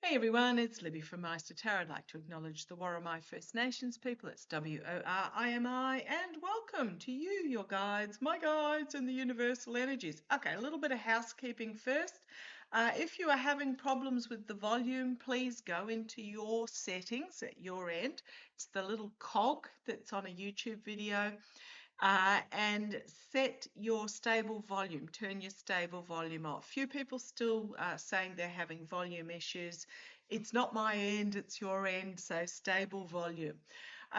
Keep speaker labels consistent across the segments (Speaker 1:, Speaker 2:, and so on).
Speaker 1: Hey everyone, it's Libby from maighstirtarot. I'd like to acknowledge the Worimi First Nations people. It's WORIMI, and welcome to you, your guides, my guides, and the universal energies. Okay, a little bit of housekeeping first. If you are having problems with the volume, please go into your settings at your end. It's the little cog that's on a YouTube video. And set your stable volume, turn your stable volume off. Few people still saying they're having volume issues. It's not my end, it's your end, so stable volume.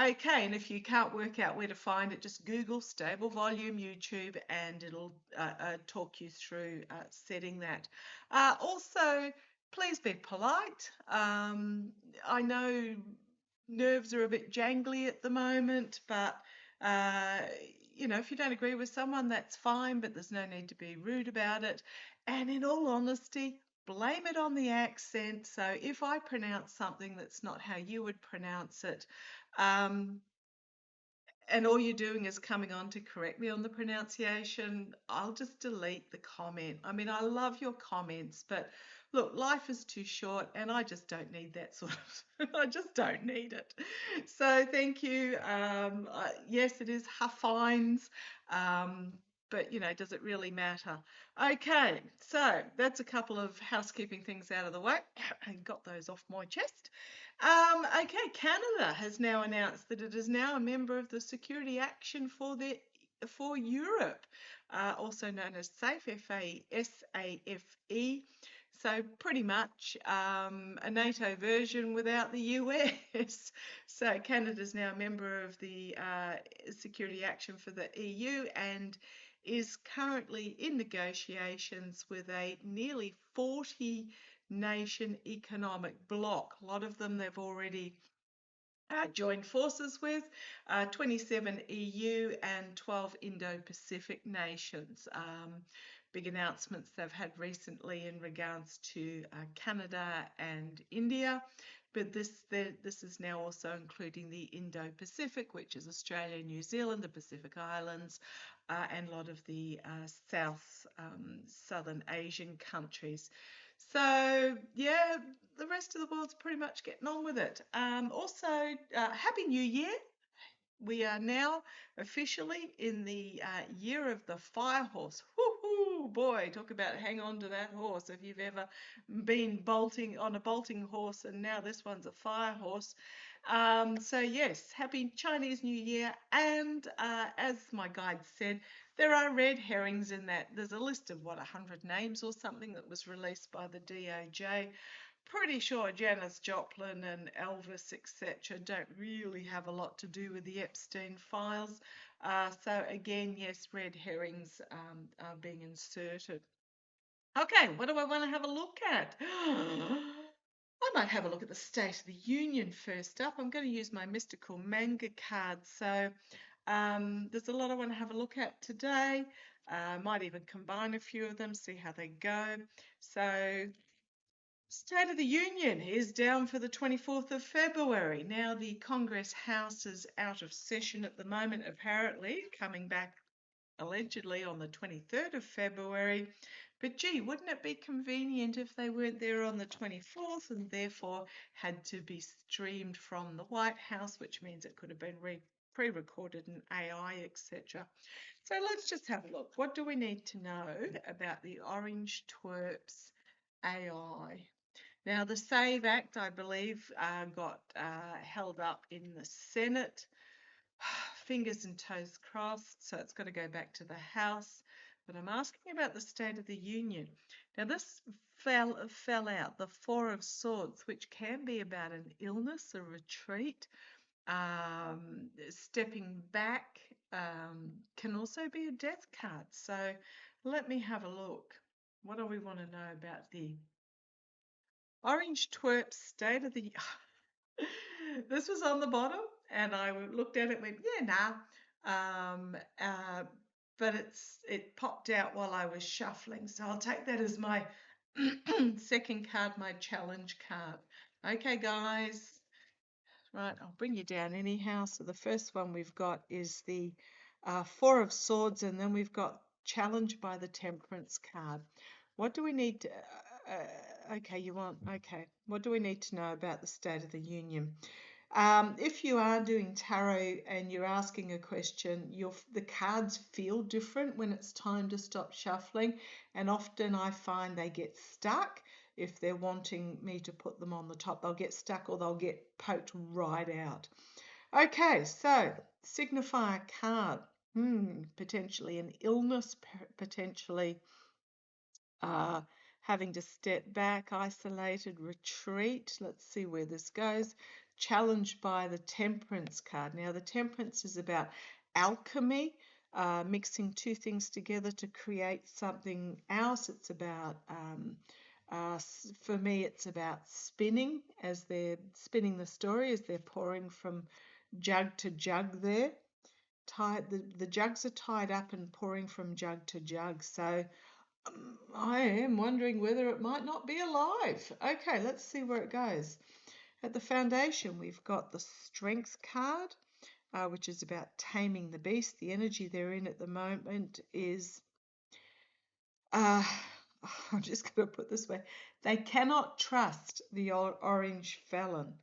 Speaker 1: Okay, and if you can't work out where to find it, just Google stable volume YouTube and it'll talk you through setting that. Also, please be polite. I know nerves are a bit jangly at the moment, but uh, if you don't agree with someone, that's fine, but there's no need to be rude about it. And in all honesty, blame it on the accent. So if I pronounce something that's not how you would pronounce it, um, and all you're doing is coming on to correct me on the pronunciation, I'll just delete the comment. I mean, I love your comments, but look, life is too short and I just don't need that sort of, I just don't need it. So thank you. Yes, it is fines, but does it really matter? Okay, so that's a couple of housekeeping things out of the way. I got those off my chest. Okay, Canada has now announced that it is now a member of the Security Action for Europe, also known as SAFE, SAFE. So pretty much a NATO version without the US. So Canada is now a member of the Security Action for the EU and is currently in negotiations with a nearly 40 nation economic bloc. A lot of them they've already joined forces with, 27 EU and 12 Indo-Pacific nations. Big announcements they've had recently in regards to Canada and India, but this is now also including the Indo-Pacific, which is Australia, New Zealand, the Pacific Islands, and a lot of the southern Asian countries. So yeah, the rest of the world's pretty much getting on with it. Also, Happy New Year. We are now officially in the year of the fire horse. Woohoo! Boy, talk about hang on to that horse if you've ever been bolting on a bolting horse and now this one's a fire horse. So yes, happy Chinese New Year. And as my guide said, there are red herrings in that. There's a list of 100 names or something that was released by the DOJ. Pretty sure Janis Joplin and Elvis, etc., don't really have a lot to do with the Epstein files. So again, yes, red herrings are being inserted. Okay, what do I want to have a look at? I might have a look at the State of the Union first up. I'm going to use my mystical manga card. So there's a lot I want to have a look at today. Might even combine a few of them, see how they go. So State of the Union is down for the 24th of February. Now the Congress House is out of session at the moment, apparently, coming back allegedly on the 23rd of February. But gee, wouldn't it be convenient if they weren't there on the 24th and therefore had to be streamed from the White House, which means it could have been pre-recorded in AI, etc. So let's just have a look. What do we need to know about the Orange Twerps AI? Now, the SAVE Act, I believe, got held up in the Senate. Fingers and toes crossed, so it's got to go back to the House. But I'm asking about the State of the Union. Now, this fell out, the Four of Swords, which can be about an illness, a retreat, stepping back, can also be a death card. So let me have a look. What do we want to know about the Orange Twerp State of the... This was on the bottom and I looked at it and went, yeah, nah. But it popped out while I was shuffling. So I'll take that as my second card, my challenge card. Okay, guys. Right, I'll bring you down anyhow. So the first one we've got is the Four of Swords, and then we've got challenged by the Temperance card. What do we need to... Okay, you want, okay. What do we need to know about the State of the Union? If you are doing tarot and you're asking a question, the cards feel different when it's time to stop shuffling, and often I find they get stuck. If they're wanting me to put them on the top, they'll get stuck or they'll get poked right out. Okay, so signifier card. Potentially an illness, potentially uh, having to step back, isolated, retreat. Let's see where this goes. Challenged by the Temperance card. Now, the Temperance is about alchemy, mixing two things together to create something else. It's about, for me, it's about spinning as they're spinning the story, as they're pouring from jug to jug there. The jugs are tied up and pouring from jug to jug. So I am wondering whether it might not be alive. Okay, let's see where it goes. At the foundation, we've got the Strength card, which is about taming the beast. The energy they're in at the moment is, I'm just going to put this way, they cannot trust the orange felon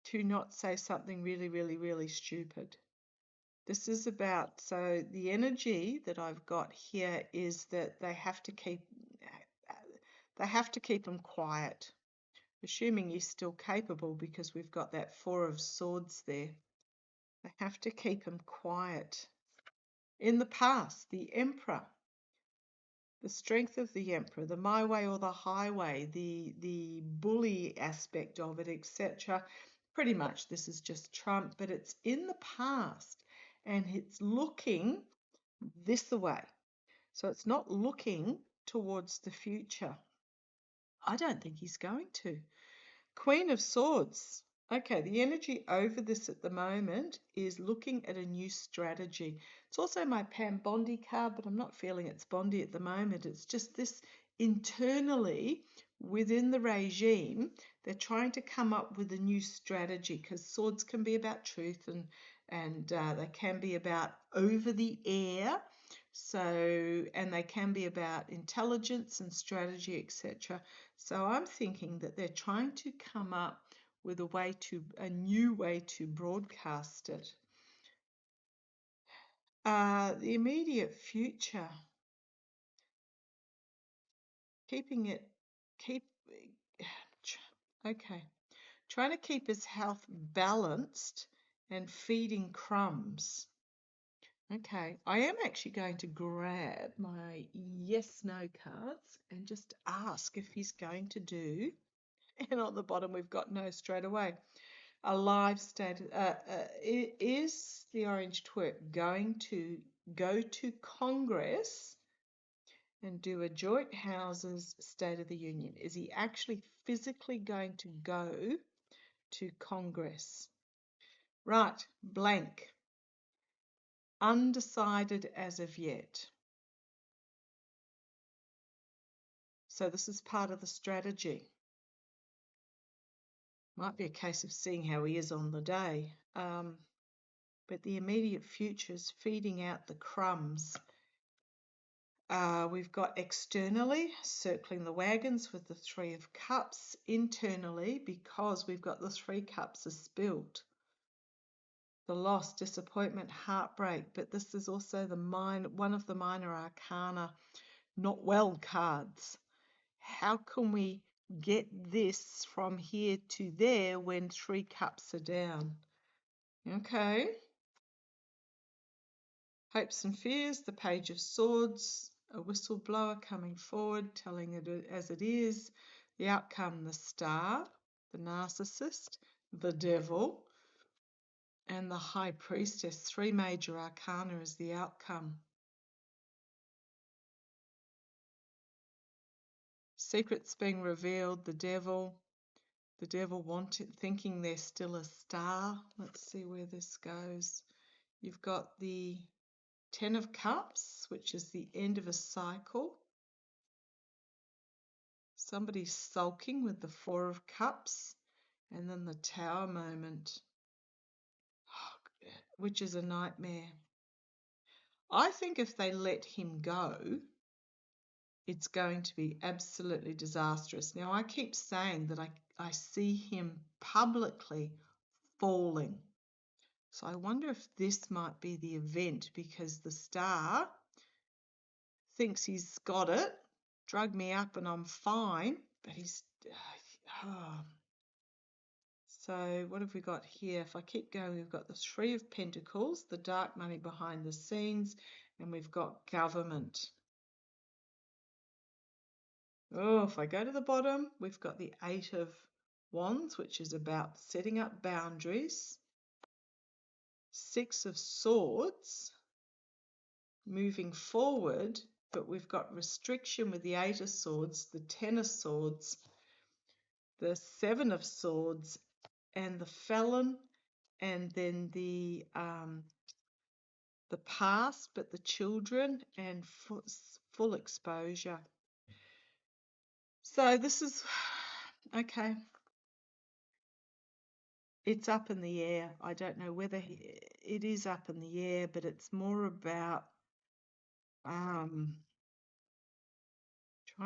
Speaker 1: to not say something really, really, really stupid. This is about, so the energy that I've got here is that they have to keep them quiet, assuming he's still capable because we've got that Four of Swords there. They have to keep him quiet. In the past, the Emperor, the strength of the Emperor, the my way or the highway, the bully aspect of it, etc. Pretty much this is just Trump, but it's in the past and it's looking this way. So it's not looking towards the future. I don't think he's going to. Queen of Swords. Okay, the energy over this at the moment is looking at a new strategy. It's also my Pam Bondi card, but I'm not feeling it's Bondi at the moment. It's just this internally within the regime, they're trying to come up with a new strategy because swords can be about truth and they can be about over the air. So, and they can be about intelligence and strategy, etc. So I'm thinking that they're trying to come up with a new way to broadcast it. The immediate future, okay, trying to keep his health balanced and feeding crumbs. Okay, I am actually going to grab my yes/no cards and just ask if he's going to do. And on the bottom, we've got no straight away. A live state. Is the orange twerp going to go to Congress and do a joint houses State of the Union? Is he actually physically going to go to Congress? Right, blank. Undecided as of yet. So this is part of the strategy. Might be a case of seeing how he is on the day. But the immediate future is feeding out the crumbs. We've got externally circling the wagons with the Three of Cups. Internally, because we've got the Three Cups are spilled. The loss, disappointment, heartbreak. But this is also one of the minor arcana not well cards. How can we get this from here to there when Three Cups are down? Okay. Hopes and fears, the Page of Swords, a whistleblower coming forward, telling it as it is. The outcome, the Star, the Narcissist, the Devil, and the High Priestess. Three major arcana is the outcome. Secrets being revealed, the Devil thinking they're still a star. Let's see where this goes. You've got the Ten of Cups, which is the end of a cycle. Somebody's sulking with the Four of Cups, and then the Tower moment, which is a nightmare. I think if they let him go, it's going to be absolutely disastrous. Now, I keep saying that I see him publicly falling. So I wonder if this might be the event, because the star thinks he's got it, drug me up and I'm fine, but he's... oh. So what have we got here? If I keep going, we've got the Three of Pentacles, the dark money behind the scenes, and we've got government. Oh, if I go to the bottom, we've got the Eight of Wands, which is about setting up boundaries. Six of Swords, moving forward, but we've got restriction with the Eight of Swords, the Ten of Swords, the Seven of Swords, and the Felon, and then the past, but the children, and full exposure. So this is okay. It's up in the air. I don't know whether it is up in the air, but it's more about trying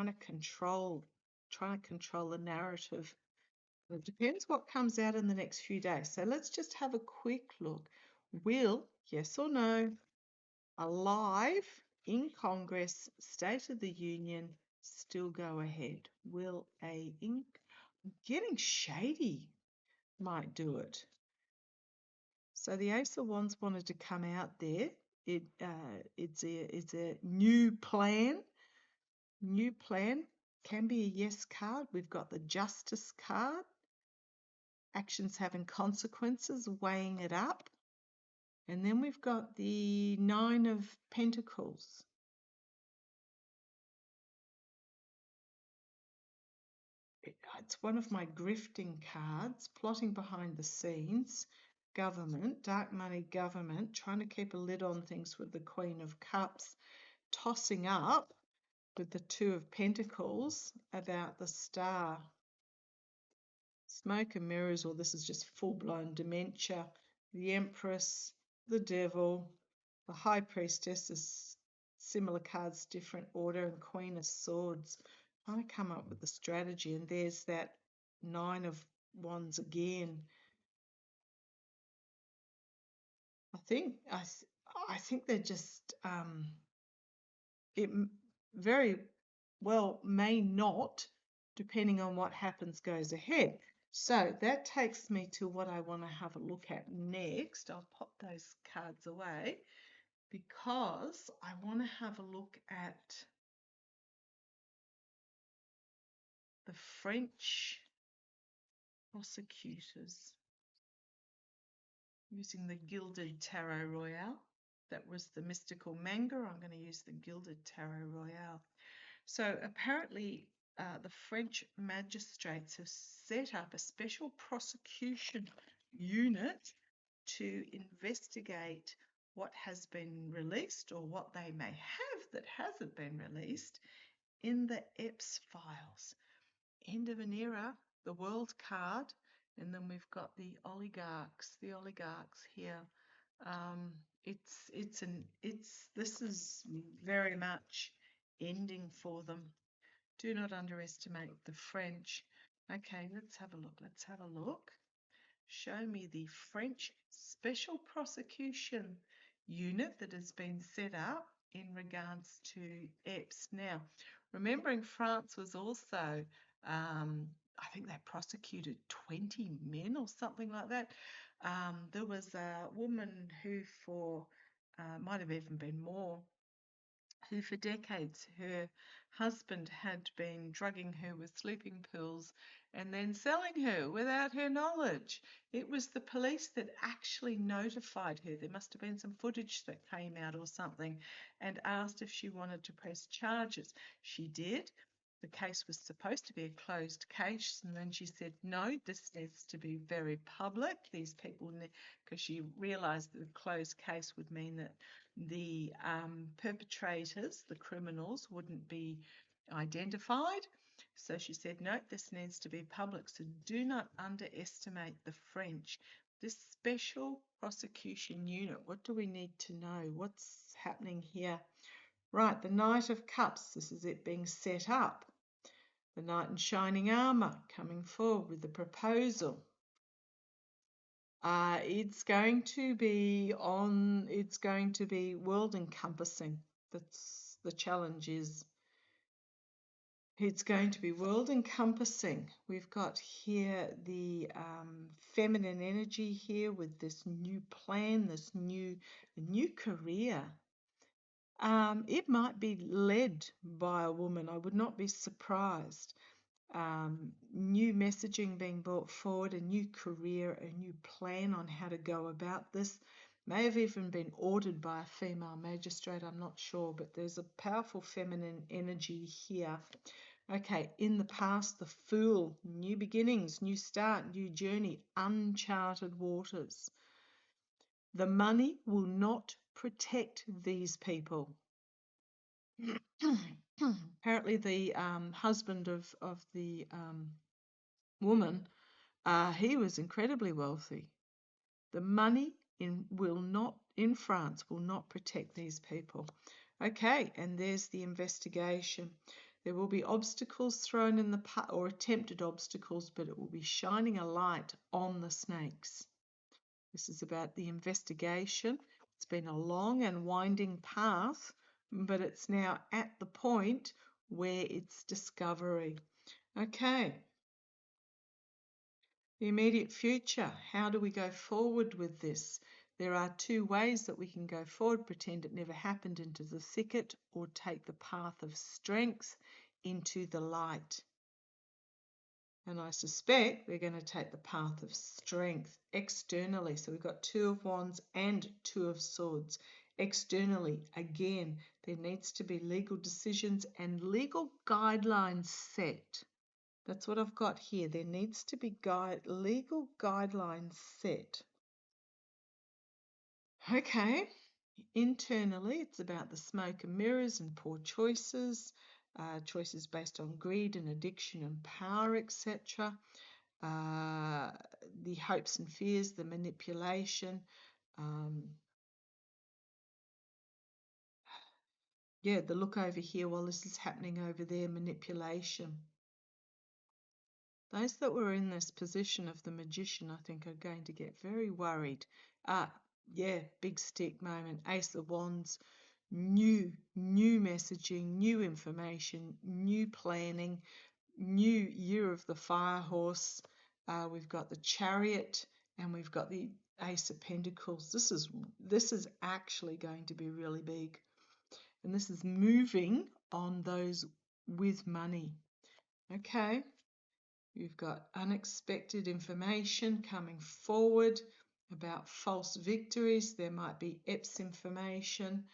Speaker 1: to control the narrative. It depends what comes out in the next few days. So let's just have a quick look. Will, yes or no, alive in Congress, State of the Union, still go ahead? Will getting shady might do it. So the Ace of Wands wanted to come out there. It's a new plan. New plan can be a yes card. We've got the Justice card. Actions having consequences, weighing it up. And then we've got the Nine of Pentacles. It's one of my grifting cards, plotting behind the scenes. Government, dark money government, trying to keep a lid on things with the Queen of Cups, tossing up with the Two of Pentacles about the Star. Smoke and mirrors, or this is just full-blown dementia. The Empress, the Devil, the High Priestess is similar cards, different order, and Queen of Swords. Trying to come up with the strategy, and there's that Nine of Wands again. I think they're just it very well may not, depending on what happens goes ahead. So that takes me to what I want to have a look at next. I'll pop those cards away because I want to have a look at the French prosecutors using the Gilded Tarot Royale. That was the mystical manga. I'm going to use the Gilded Tarot Royale. So apparently the French magistrates have set up a special prosecution unit to investigate what has been released, or what they may have that hasn't been released, in the Epps files. End of an era, the World card, and then we've got the oligarchs. The oligarchs here. This is very much ending for them. Do not underestimate the French. Okay, let's have a look. Let's have a look. Show me the French Special Prosecution Unit that has been set up in regards to Epps. Now, remembering France was also, I think they prosecuted 20 men or something like that. There was a woman who might have even been more, who for decades her husband had been drugging her with sleeping pills and then selling her without her knowledge. It was the police that actually notified her. There must have been some footage that came out or something, and asked if she wanted to press charges. She did. The case was supposed to be a closed case, and then she said, no, this needs to be very public. These people, because she realised that a closed case would mean that the perpetrators, the criminals, wouldn't be identified. So she said, no, this needs to be public. So do not underestimate the French. This special prosecution unit, what do we need to know? What's happening here? Right, the Knight of Cups, this is it being set up. The Knight in shining armour coming forward with the proposal. It's going to be world encompassing. That's the challenge is. It's going to be world encompassing. We've got here the feminine energy here with this new plan, this new career. It might be led by a woman. I would not be surprised. New messaging being brought forward, a new career, a new plan on how to go about this. May have even been ordered by a female magistrate, I'm not sure, but there's a powerful feminine energy here. Okay, in the past, the Fool, new beginnings, new start, new journey, uncharted waters. The money will not protect these people. Apparently, the husband of the woman, he was incredibly wealthy. The money in France will not protect these people. Okay, and there's the investigation. There will be obstacles thrown in the path, or attempted obstacles, but it will be shining a light on the snakes. This is about the investigation. It's been a long and winding path, but it's now at the point where it's discovery. Okay. The immediate future. How do we go forward with this? There are two ways that we can go forward: pretend it never happened into the thicket, or take the path of strength into the light. And I suspect we're going to take the path of strength externally. So we've got Two of Wands and Two of Swords. Externally, again, there needs to be legal decisions and legal guidelines set. That's what I've got here. There needs to be legal guidelines set. Okay, internally, it's about the smoke and mirrors and poor choices, choices based on greed and addiction and power, etc. The hopes and fears, the manipulation. Yeah, the look over here while this is happening over there, manipulation. Those that were in this position of the magician, I think, are going to get very worried. Yeah, big stick moment, Ace of Wands, new messaging, new information, new planning, new year of the fire horse. We've got the Chariot and we've got the Ace of Pentacles. This is actually going to be really big. And this is moving on those with money. Okay. You've got unexpected information coming forward about false victories. There might be EPS information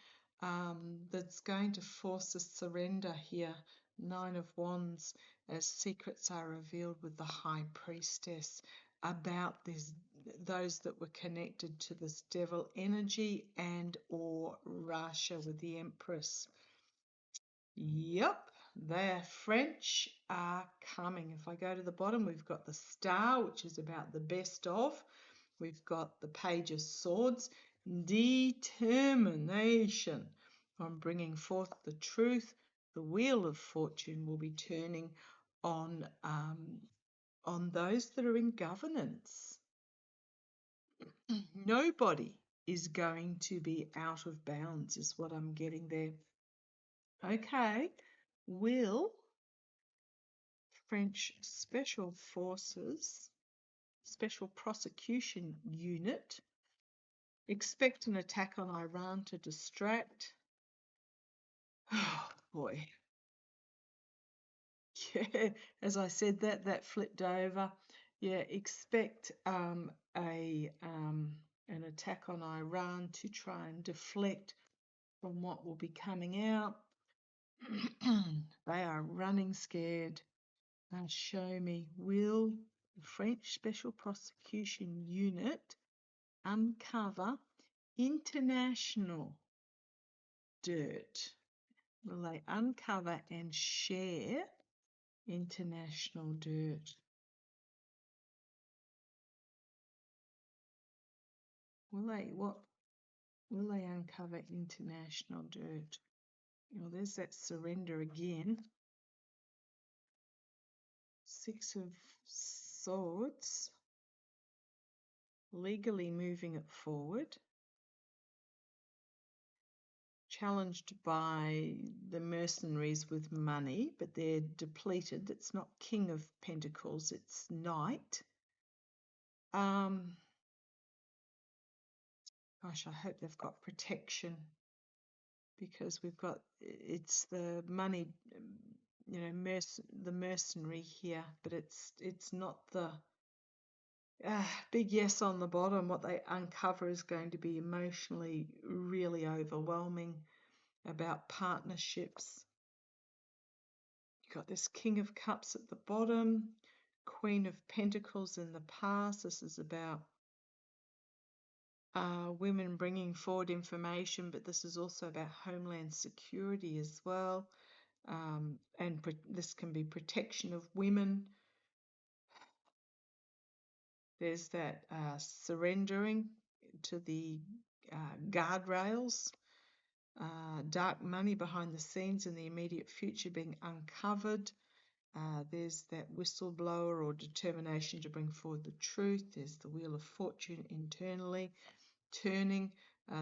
Speaker 1: that's going to force a surrender here. Nine of Wands, as secrets are revealed with the High Priestess about those that were connected to this devil energy and or Russia with the Empress. Yep. Their French are coming. If I go to the bottom, we've got the Star, which is about the best of. We've got the Page of Swords, determination on bringing forth the truth. The Wheel of Fortune will be turning on those that are in governance. Nobody is going to be out of bounds, is what I'm getting there. Okay, will French Special Forces, Special Prosecution Unit, expect an attack on Iran to distract? Oh, boy. Yeah, as I said, that flipped over. Yeah, expect an attack on Iran to try and deflect from what will be coming out. They are running scared. Now show me, will the French Special Prosecution Unit uncover international dirt? Will they uncover and share international dirt? Will they uncover international dirt? Well, there's that surrender again. 6 of Swords. Legally moving it forward. Challenged by the mercenaries with money, but they're depleted. It's not King of Pentacles, it's Knight. Gosh, I hope they've got protection, because we've got, it's the money, you know, the mercenary here, but it's not the big yes on the bottom. What they uncover is going to be emotionally really overwhelming about partnerships. You've got this King of Cups at the bottom, Queen of Pentacles in the past. This is about women bringing forward information, but this is also about homeland security as well. And this can be protection of women. There's that surrendering to the guardrails, dark money behind the scenes in the immediate future being uncovered. There's that whistleblower or determination to bring forward the truth. There's the Wheel of Fortune internally turning.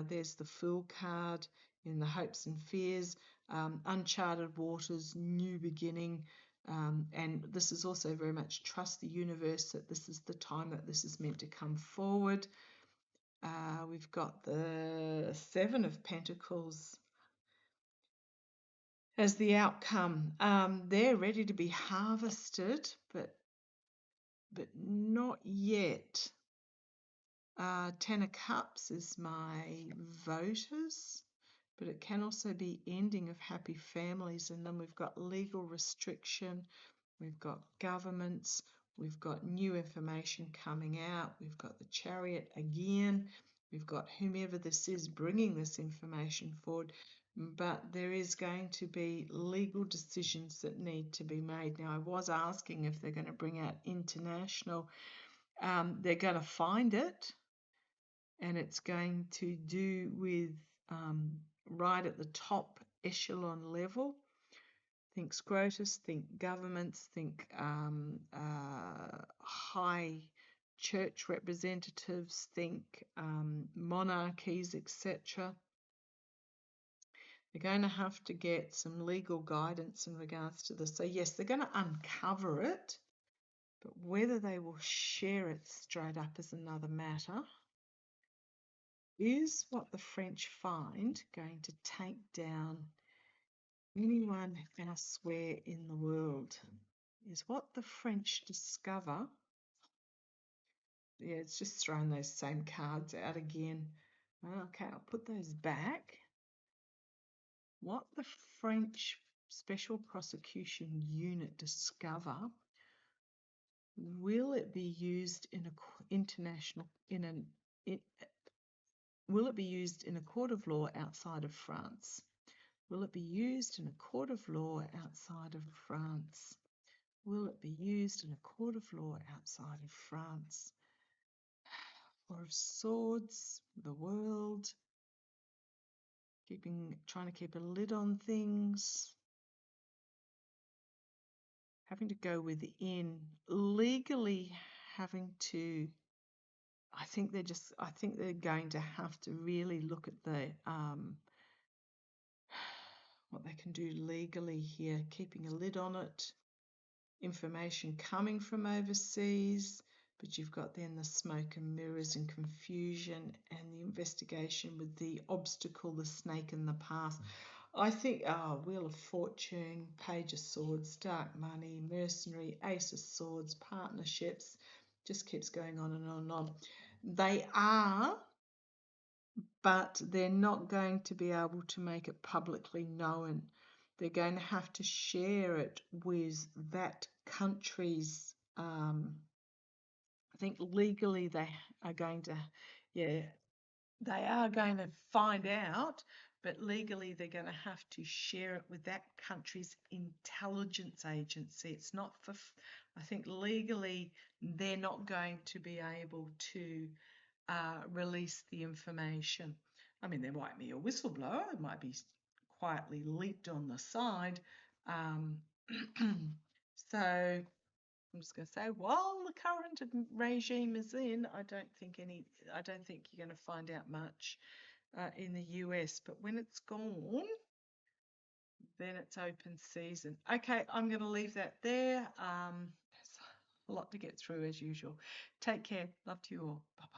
Speaker 1: There's the Fool card in the hopes and fears, uncharted waters, new beginning. And this is also very much trust the universe that this is the time that this is meant to come forward. We've got the 7 of Pentacles as the outcome. They're ready to be harvested, but not yet. 10 of Cups is my voters, but it can also be ending of happy families. And then we've got legal restriction, we've got governments, we've got new information coming out, we've got the Chariot again, we've got whomever this is bringing this information forward. But there is going to be legal decisions that need to be made. Now, I was asking if they're going to bring out international. They're going to find it, and it's going to do with right at the top echelon level. Think Scrotus, think governments, think high church representatives, think monarchies, etc. They're going to have to get some legal guidance in regards to this. So yes, they're going to uncover it, but whether they will share it straight up is another matter. Is what the French find going to take down anyone elsewhere in the world? Is what the French discover. Yeah, it's just throwing those same cards out again. Okay, I'll put those back. What the French Special Prosecution Unit discover, will it be used in will it be used in a court of law outside of France? Will it be used in a court of law outside of France? Will it be used in a court of law outside of France? Four of Swords, the World, trying to keep a lid on things, having to go within, legally having to. I think they're going to have to really look at the what they can do legally here, keeping a lid on it. Information coming from overseas, but you've got then the smoke and mirrors and confusion and the investigation with the obstacle, the snake in the path. I think Wheel of Fortune, Page of Swords, dark money, mercenary, Ace of Swords, partnerships, just keeps going on and on and on. They are, but they're not going to be able to make it publicly known. They're going to have to share it with that country's, I think legally they are going to, they are going to find out, but legally they're going to have to share it with that country's intelligence agency. It's not for, I think legally they're not going to be able to release the information. I mean, there might be a whistleblower, there might be quietly leaked on the side. So I'm just going to say, while the current regime is in, I don't think you're going to find out much in the US. But when it's gone, then it's open season. Okay, I'm going to leave that there. There's a lot to get through as usual. Take care. Love to you all. Bye-bye.